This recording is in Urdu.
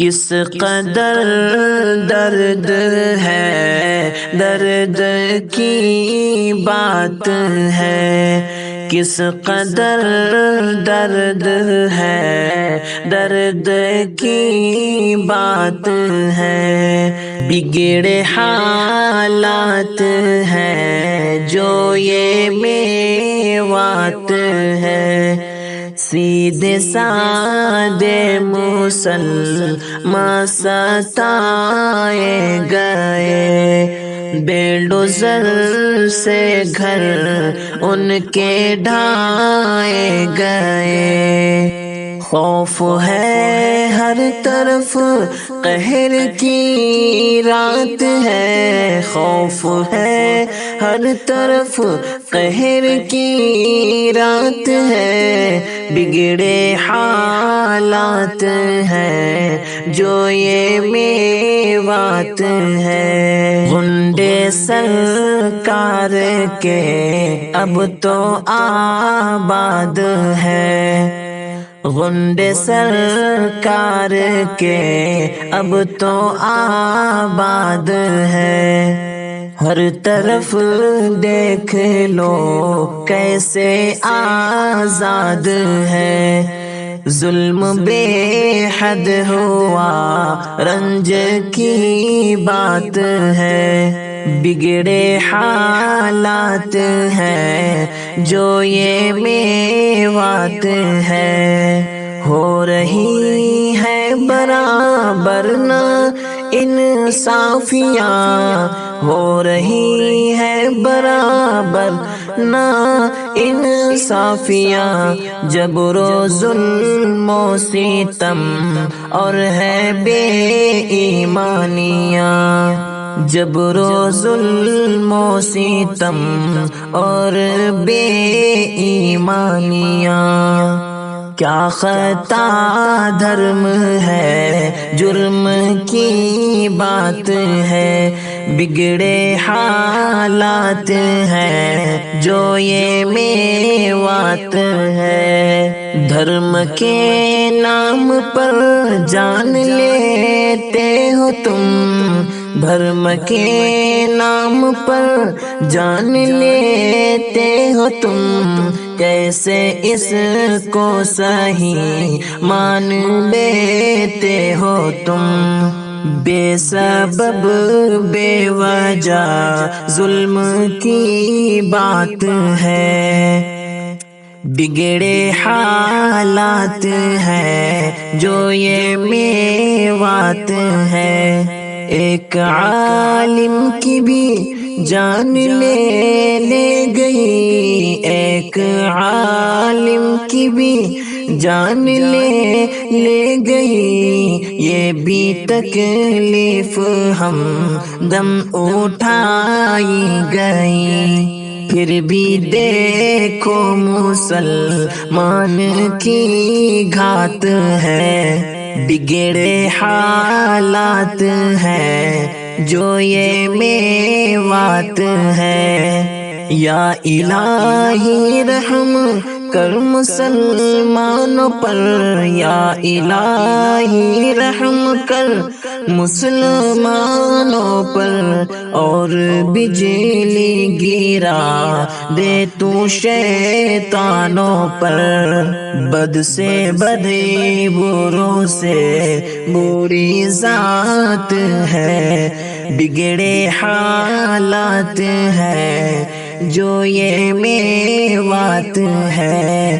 کس قدر درد ہے، درد کی بات ہے، کس قدر درد ہے، درد کی بات ہے، بگڑے حالات ہیں جو یہ میوات ہے، سیدھے سادے مسلمان ستائے گئے، بلڈوزر سے گھر ان کے ڈھائے گئے، خوف ہے ہر طرف قہر کی رات ہے، خوف ہے ہر طرف قہر کی رات ہے، بگڑے حالات ہیں جو یہ میوات ہے، غنڈے سرکار کے اب تو آباد ہے، غنڈے سرکار کے اب تو آباد ہے، ہر طرف دیکھ لو کیسے آزاد ہے، ظلم بے حد ہوا رنج کی بات ہے، بگڑے حالات ہیں جو یہ میوات ہے، ہو رہی ہے برابر نہ انصافیاں، ہو رہی ہے برابر نہ انصافیاں، جبر و ظلم و ستم اور ہے بے ایمانیاں، جبر و ظلم و ستم اور بے ایمانیاں، کیا خطا دھرم ہے، جرم کی بات ہے، بگڑے حالات ہیں جو یہ میوات ہے، دھرم کے نام پر جان لیتے ہو تم، دھرم کے نام پر جان لیتے ہو تم، کیسے اس کو صحیح مان لیتے ہو تم، بے سبب بے وجہ ظلم کی بات ہے، بگڑے حالات ہیں جو یہ میوات ہے، ایک عالم کی بھی جان لے گئی، ایک عالم کی بھی جان لے گئی، یہ بھی تکلیف ہم دم اٹھائی گئی، پھر بھی دیکھو مسلمان کی گھات ہے، بگڑے حالات ہیں جو یہ میوات ہے، یا الہی رحم کر مسلمانوں پر، یا الہی رحم کر مسلمانوں پر، اور بجلی گرا دے تو شیطانوں پر، بد سے بدی بروں سے بری ذات ہے، بگڑے حالات ہیں جو یہ میوات ہے۔